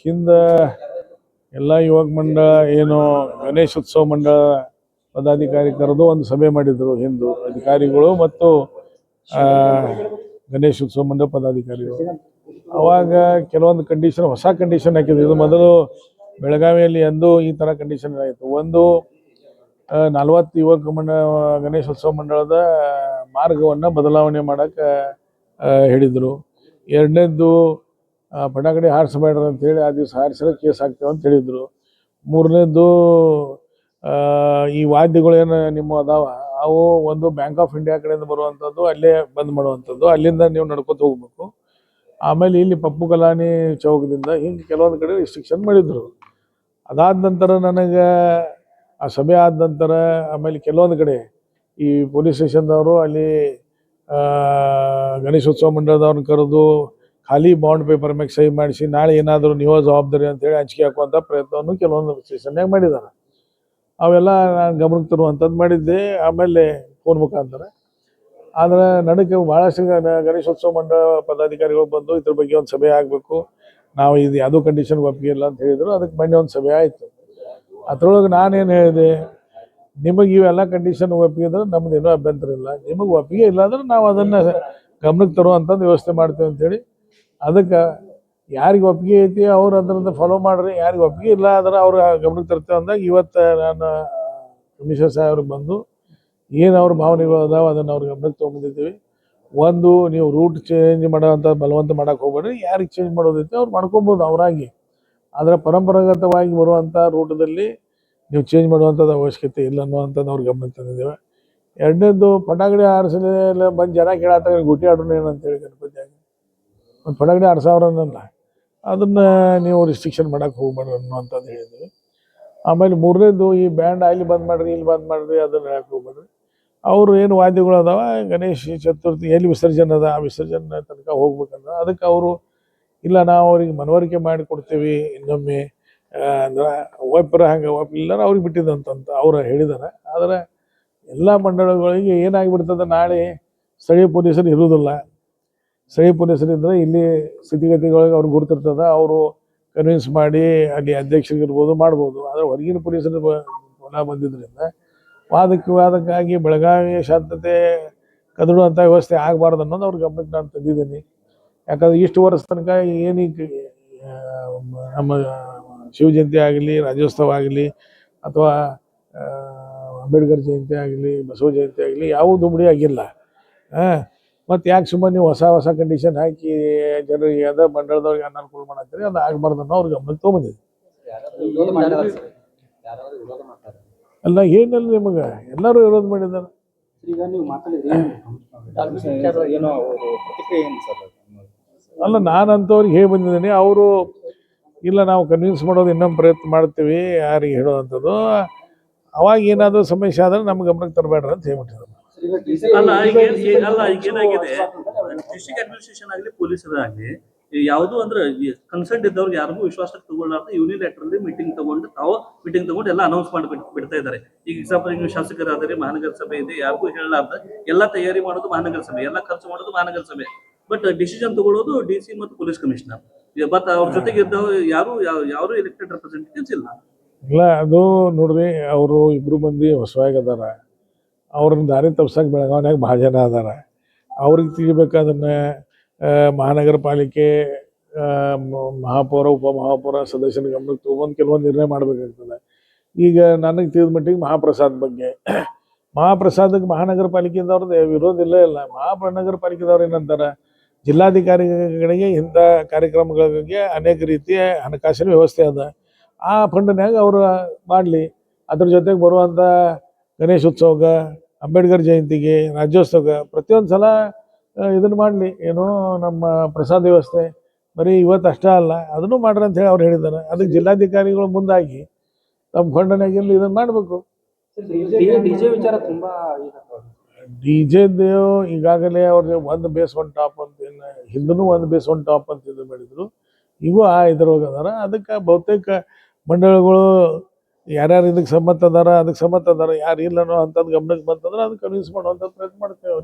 ಹಿಂದೆ ಎಲ್ಲ ಯುವಕ ಮಂಡಳ ಏನು ಗಣೇಶೋತ್ಸವ ಮಂಡಳ ಪದಾಧಿಕಾರಿ ಕರೆದು ಒಂದು ಸಭೆ ಮಾಡಿದ್ರು ಹಿಂದೂ ಅಧಿಕಾರಿಗಳು ಮತ್ತು ಗಣೇಶೋತ್ಸವ ಮಂಡಳ ಪದಾಧಿಕಾರಿಗಳು. ಅವಾಗ ಕೆಲವೊಂದು ಕಂಡೀಷನ್, ಹೊಸ ಕಂಡೀಷನ್ ಹಾಕಿದ್ರು. ಇದು ಮೊದಲು ಬೆಳಗಾವಿಯಲ್ಲಿ ಎಂದೂ ಈ ಥರ ಕಂಡೀಷನ್ ಆಯಿತು. ಒಂದು 40 ಯುವಕ ಗಣೇಶೋತ್ಸವ ಮಂಡಳದ ಮಾರ್ಗವನ್ನು ಬದಲಾವಣೆ ಮಾಡೋಕ್ಕೆ ಹೇಳಿದರು. ಎರಡನೇದ್ದು ಪಟಾಕಡಿ ಹಾರಿಸಬೇಡ್ರಿ ಅಂತೇಳಿ ಆ ದಿವಸ ಹಾರಿಸಿದ್ರೆ ಕೇಸ್ ಆಗ್ತೇವೆ ಅಂತ ಹೇಳಿದರು. ಮೂರನೇದ್ದು ಈ ವಾದ್ಯಗಳೇನು ನಿಮ್ಮ ಅದಾವ ಅವು ಒಂದು ಬ್ಯಾಂಕ್ ಆಫ್ ಇಂಡಿಯಾ ಕಡೆಯಿಂದ ಬರುವಂಥದ್ದು ಅಲ್ಲೇ ಬಂದ್ ಮಾಡುವಂಥದ್ದು, ಅಲ್ಲಿಂದ ನೀವು ನಡ್ಕೊತ ಹೋಗ್ಬೇಕು. ಆಮೇಲೆ ಇಲ್ಲಿ ಪಪ್ಪು ಕಲಾನಿ ಚೌಕದಿಂದ ಹಿಂಗೆ ಕೆಲವೊಂದು ಕಡೆ ರಿಸ್ಟ್ರಿಕ್ಷನ್ ಮಾಡಿದರು. ಅದಾದ ನಂತರ ನನಗೆ ಆ ಸಭೆ ಆದ ನಂತರ ಆಮೇಲೆ ಕೆಲವೊಂದು ಕಡೆ ಈ ಪೊಲೀಸ್ ಸ್ಟೇಷನ್ದವರು ಅಲ್ಲಿ ಗಣೇಶೋತ್ಸವ ಮಂಡಳದವ್ರನ್ನ ಕರೆದು ಖಾಲಿ ಬಾಂಡ್ ಪೇಪರ್ ಮ್ಯಾಗ ಸಹಿ ಮಾಡಿಸಿ ನಾಳೆ ಏನಾದರೂ ನೀವು ಜವಾಬ್ದಾರಿ ಅಂತೇಳಿ ಹಂಚಿಕೆ ಹಾಕುವಂಥ ಪ್ರಯತ್ನವನ್ನು ಕೆಲವೊಂದು ಸ್ಟೇಷನ್ಯಾಗ ಮಾಡಿದ್ದಾರೆ. ಅವೆಲ್ಲ ನಾನು ಗಮನಕ್ಕೆ ತರುವಂಥದ್ದು ಮಾಡಿದ್ದೆ ಆಮೇಲೆ ಫೋನ್ ಮುಖಾಂತರ. ಆದರೆ ನನಗೆ ಭಾಳಷ್ಟು ಗಣೇಶೋತ್ಸವ ಮಂಡಳ ಪದಾಧಿಕಾರಿಗಳು ಬಂದು ಇದ್ರ ಬಗ್ಗೆ ಒಂದು ಸಭೆ ಆಗಬೇಕು, ನಾವು ಇದು ಯಾವುದೂ ಕಂಡೀಷನ್ಗೆ ಒಪ್ಪಿಗೆ ಇಲ್ಲ ಅಂತ ಹೇಳಿದರು. ಅದಕ್ಕೆ ಮೊನ್ನೆ ಒಂದು ಸಭೆ ಆಯಿತು. ಅದರೊಳಗೆ ನಾನೇನು ಹೇಳಿದೆ, ನಿಮಗೆ ಇವೆಲ್ಲ ಕಂಡೀಷನ್ ಒಪ್ಪಿಗೆ ಇದ್ರೆ ನಮ್ಮದೇನೂ ಅಭ್ಯಂತರ ಇಲ್ಲ, ನಿಮಗೆ ಒಪ್ಪಿಗೆ ಇಲ್ಲ ಅಂದ್ರೆ ನಾವು ಅದನ್ನು ಗಮನಕ್ಕೆ ತರುವಂಥದ್ದು ವ್ಯವಸ್ಥೆ ಮಾಡ್ತೇವೆ ಅಂಥೇಳಿ. ಅದಕ್ಕೆ ಯಾರಿಗೆ ಒಪ್ಪಿಗೆ ಐತಿ ಅವ್ರು ಅದರಿಂದ ಫಾಲೋ ಮಾಡಿರಿ, ಯಾರಿಗೆ ಒಪ್ಪಿಗೆ ಇಲ್ಲ ಅಂದ್ರೆ ಅವ್ರು ಗಮನಕ್ಕೆ ತರ್ತೇವೆ ಅಂದಾಗ ಇವತ್ತು ನಾನು ಕಮಿಷನರ್ ಸಾಹೇಬ್ರಿಗೆ ಬಂದು ಏನು ಅವ್ರ ಭಾವನೆಗಳು ಅದಾವೆ ಅದನ್ನು ಅವ್ರ ಗಮನಕ್ಕೆ ತೊಗೊಂಬಂದಿದ್ದೀವಿ. ಒಂದು, ನೀವು ರೂಟ್ ಚೇಂಜ್ ಮಾಡೋವಂಥ ಬಲವಂತ ಮಾಡೋಕೆ ಹೋಗ್ಬೇಡ್ರಿ, ಯಾರಿಗೆ ಚೇಂಜ್ ಮಾಡೋದೈತೆ ಅವ್ರು ಮಾಡ್ಕೊಬೋದು ಅವರಾಗಿ. ಆದರೆ ಪರಂಪರಾಗತವಾಗಿ ಬರುವಂಥ ರೂಟದಲ್ಲಿ ನೀವು ಚೇಂಜ್ ಮಾಡುವಂಥದ್ದು ಅವಶ್ಯಕತೆ ಇಲ್ಲ ಅನ್ನುವಂಥದ್ದು ಅವ್ರ ಗಮನಕ್ಕೆ ತಂದಿದ್ದೇವೆ. ಎರಡನೇದು, ಪಟಾಕಡಿ ಹಾರಿಸಲಿಲ್ಲ ಬಂದು ಜನ ಕೇಳತ್ತಾಗ ಗುಟಿ ಆಡೋಣ ಏನಂತೇಳಿ ಗಣಪತಿಯಾಗ ಒಂದು ಪಟಾಕಡಿ ಹಾರಿಸೋರನ್ನ ಅದನ್ನು ನೀವು ರಿಸ್ಟ್ರಿಕ್ಷನ್ ಮಾಡೋಕೆ ಹೋಗ್ಬೇಡ್ರಿ ಅನ್ನುವಂಥದ್ದು ಹೇಳಿದ್ವಿ. ಆಮೇಲೆ ಮೂರನೇದು, ಈ ಬ್ಯಾಂಡ್ ಅಲ್ಲಿ ಬಂದ್ ಮಾಡಿರಿ ಇಲ್ಲಿ ಬಂದ್ ಮಾಡಿರಿ ಅದನ್ನು ಹೇಳಕ್ಕೆ ಹೋಗ್ಬೇಡ್ರಿ. ಅವರು ಏನು ವಾದ್ಯಗಳು ಅದಾವ ಗಣೇಶ ಚತುರ್ಥಿ ಎಲ್ಲಿ ವಿಸರ್ಜನೆ ಅದ ಆ ವಿಸರ್ಜನೆ ತನಕ ಹೋಗ್ಬೇಕಂದ್ರೆ ಅದಕ್ಕೆ ಅವರು ಇಲ್ಲ ನಾವು ಅವ್ರಿಗೆ ಮನವರಿಕೆ ಮಾಡಿ ಕೊಡ್ತೀವಿ ಇನ್ನೊಮ್ಮೆ ಅಂದ್ರೆ ಒಪ್ಪರ ಹಂಗೆ ಒಪ್ಪಲಿಲ್ಲ ಅವ್ರಿಗೆ ಬಿಟ್ಟಿದ್ದಂತಂತ ಅವ್ರು ಹೇಳಿದ್ದಾರೆ. ಆದರೆ ಎಲ್ಲ ಮಂಡಳಗಳಿಗೆ ಏನಾಗಿಬಿಡ್ತದೆ, ನಾಳೆ ಸ್ಥಳೀಯ ಪೊಲೀಸರು ಇರುವುದಿಲ್ಲ. ಸ್ಥಳೀಯ ಪೊಲೀಸರಿದ್ದರೆ ಇಲ್ಲಿ ಸ್ಥಿತಿಗತಿಗಳಿಗೆ ಅವ್ರಿಗೆ ಗುರುತಿರ್ತದೆ, ಅವರು ಕನ್ವಿನ್ಸ್ ಮಾಡಿ ಅಲ್ಲಿ ಅಧ್ಯಕ್ಷರಿಗಿರ್ಬೋದು ಮಾಡ್ಬೋದು. ಆದರೆ ಹೊರಗಿನ ಪೊಲೀಸರು ಬಂದಿದ್ದರಿಂದ ವಾದಕ್ಕಾಗಿ ಬೆಳಗಾವಿ ಶಾಂತತೆ ಕದಡುವಂಥ ವ್ಯವಸ್ಥೆ ಆಗಬಾರ್ದು ಅನ್ನೋದು ಅವ್ರ ಗಮನಕ್ಕೆ ನಾನು ತಂದಿದ್ದೀನಿ. ಯಾಕಂದ್ರೆ ಇಷ್ಟು ವರ್ಷ ತನಕ ಏನೀಗ ನಮ್ಮ ಶಿವಜಯಂತಿ ಆಗಲಿ, ರಾಜ್ಯೋತ್ಸವ ಆಗಲಿ, ಅಥವಾ ಅಂಬೇಡ್ಕರ್ ಜಯಂತಿ ಆಗಲಿ, ಬಸವ ಜಯಂತಿ ಆಗಲಿ ಯಾವುದೂ ದುಮ್ಡಿ ಆಗಿಲ್ಲ. ಮತ್ತು ಯಾಕೆ ಸುಮ್ಮನೆ ನೀವು ಹೊಸ ಕಂಡೀಷನ್ ಹಾಕಿ ಜನರಿಗೆ ಅದ ಮಂಡಳದವ್ರಿಗೆ ಅನಾನುಕೂಲ ಮಾಡತ್ತೀರಿ, ಅದು ಆಗಬಾರ್ದು ಅನ್ನೋ ಅವ್ರ ಗಮನಕ್ಕೆ ತೊಗೊಂಬಂದಿದೆ. ಅಲ್ಲ ಏನಿಲ್ಲ, ನಿಮಗೆ ಎಲ್ಲರೂ ವಿರೋಧ ಮಾಡಿದ್ದಾರೆ. ಅಲ್ಲ ನಾನಂತವ್ರಿಗೆ ಹೇಳಿ ಬಂದಿದ್ದೀನಿ, ಅವರು ಇಲ್ಲ ನಾವು ಕನ್ವಿನ್ಸ್ ಮಾಡೋದು ಇನ್ನೊಂದು ಪ್ರಯತ್ನ ಮಾಡ್ತೀವಿ ಯಾರಿಗೆ ಹೇಳೋವಂಥದ್ದು, ಅವಾಗ ಏನಾದರೂ ಸಮಸ್ಯೆ ಆದರೆ ನಮ್ಮ ಗಮನಕ್ಕೆ ತರಬೇಡ್ರಿ ಅಂತ ಹೇಳ್ಬಿಟ್ಟಿದ್ದಾರೆ. ಈಗೇನಾಗಿದೆ, ಡಿಸ್ಟ್ರಿಕ್ಟ್ ಅಡ್ಮಿನಿಸ್ಟ್ರೇಷನ್ ಆಗಲಿ ಪೊಲೀಸರಾಗಲಿ ಯಾವುದು ಅಂದ್ರೆ ಕನ್ಸರ್ನ್ ಇದ್ದವ್ರಿಗೆ ಯಾರಿಗೂ ವಿಶ್ವಾಸಕ್ಕೆ ತಗೊಳ್ಳಾರ್ದು ಯೂನಿಲೇಟ್ರಲ್ಲಿ ಮೀಟಿಂಗ್ ತಗೊಂಡು ಎಲ್ಲ ಅನೌನ್ಸ್ ಮಾಡಿ ಬಿಡ್ತಾ ಇದ್ದಾರೆ. ಈಗ ಎಕ್ಸಾಂಪಲ್ ನೀವು ಶಾಸಕರಾದರೆ ಮಹಾನಗರ ಸಭೆ ಇದೆ, ಯಾರಿಗೂ ಹೇಳಲಾರ್ದ ಎಲ್ಲ ತಯಾರಿ ಮಾಡೋದು ಮಹಾನಗರ ಸಭೆ, ಎಲ್ಲ ಖರ್ಚು ಮಾಡೋದು ಮಹಾನಗರ ಸಭೆ, ಬಟ್ ಡಿಸಿಷನ್ ತಗೊಳ್ಳೋದು DC ಮತ್ತು ಪೊಲೀಸ್ ಕಮಿಷನರ್. ಬಟ್ ಅವ್ರ ಜೊತೆಗೆ ಇದ್ದವ್ರು ಯಾರು ಎಲೆಕ್ಟೆಡ್ ರೆಪ್ರೆಸೆಂಟೇಟಿವ್ಸ್ ಇಲ್ಲ. ಅದು ನೋಡ್ರಿ, ಅವರು ಇಬ್ರು ಮಂದಿ ಹೊಸವಾಗಿ ಅದಾರ, ಅವ್ರನ್ನ ದಾರಿ ತಪ್ಸಕ್ಕೆ ಬೆಳಗಾವಿನಾಗ ಭಾಳ ಜನ ಅದಾರ. ಅವ್ರಿಗೆ ತಿಳಿಬೇಕಾದನ್ನು ಮಹಾನಗರ ಪಾಲಿಕೆ ಮಹಾಪೌರ ಉಪಮಹಾಪೌರ ಸದಸ್ಯರ ಗಮನಕ್ಕೆ ತೊಗೊಂಡು ಕೆಲವೊಂದು ನಿರ್ಣಯ ಮಾಡಬೇಕಾಗ್ತದೆ. ಈಗ ನನಗೆ ತಿಳಿದ ಮಟ್ಟಿಗೆ ಮಹಾಪ್ರಸಾದ್ ಬಗ್ಗೆ, ಮಹಾಪ್ರಸಾದಕ್ಕೆ ಮಹಾನಗರ ಪಾಲಿಕೆದವ್ರದ್ದು ವಿರೋಧ ಇಲ್ಲೇ ಇಲ್ಲ. ಮಹಾನಗರ ಪಾಲಿಕೆದವ್ರು ಏನಂತಾರೆ, ಜಿಲ್ಲಾಧಿಕಾರಿಗಳಿಗೆ ಇಂಥ ಕಾರ್ಯಕ್ರಮಗಳಿಗೆ ಅನೇಕ ರೀತಿಯ ಹಣಕಾಸಿನ ವ್ಯವಸ್ಥೆ ಅದ, ಆ ಫಂಡ್ನ್ಯಾಗ ಅವರು ಮಾಡಲಿ. ಅದ್ರ ಜೊತೆಗೆ ಬರುವಂಥ ಗಣೇಶೋತ್ಸವಕ್ಕೆ, ಅಂಬೇಡ್ಕರ್ ಜಯಂತಿಗೆ, ರಾಜ್ಯೋತ್ಸವಕ್ಕೆ ಪ್ರತಿಯೊಂದು ಸಲ ಇದನ್ನು ಮಾಡಲಿ. ಏನು ನಮ್ಮ ಪ್ರಸಾದ ವ್ಯವಸ್ಥೆ ಬರೀ ಇವತ್ತು ಅಷ್ಟೇ ಅಲ್ಲ, ಅದನ್ನು ಮಾಡ್ರಿ ಅಂತ ಹೇಳಿ ಅವ್ರು ಹೇಳಿದ್ದಾರೆ. ಅದಕ್ಕೆ ಜಿಲ್ಲಾಧಿಕಾರಿಗಳು ಮುಂದಾಗಿ ನಮ್ಮ ಫಂಡ್ನಾಗ ಇದನ್ನು ಮಾಡಬೇಕು. ಡಿಜೆದು ಈಗಾಗಲೇ ಅವ್ರಿಗೆ ಒಂದು ಬೇಸ್ ಒನ್ ಟಾಪ್ ಅಂತ ಏನು ಹಿಂದೂ ಒಂದು ಬೇಸ್ ಒನ್ ಟಾಪ್ ಅಂತ ಇದು ಮಾಡಿದ್ರು, ಇವು ಇದ್ರೊಳಗೆ ಅದಾರ. ಅದಕ್ಕೆ ಬಹುತೇಕ ಮಂಡಳಗಳು ಯಾರ್ಯಾರು ಇದಕ್ಕೆ ಸಮ್ಮತ ಅದಾರ ಯಾರು ಇಲ್ಲ ಅನ್ನೋ ಅಂಥದ್ದು ಗಮನಕ್ಕೆ ಬಂತಂದ್ರೆ ಅದಕ್ಕೆ ಕನ್ವಿನ್ಸ್ ಮಾಡುವಂಥ ಪ್ರಯತ್ನ ಮಾಡ್ತೇವೆ.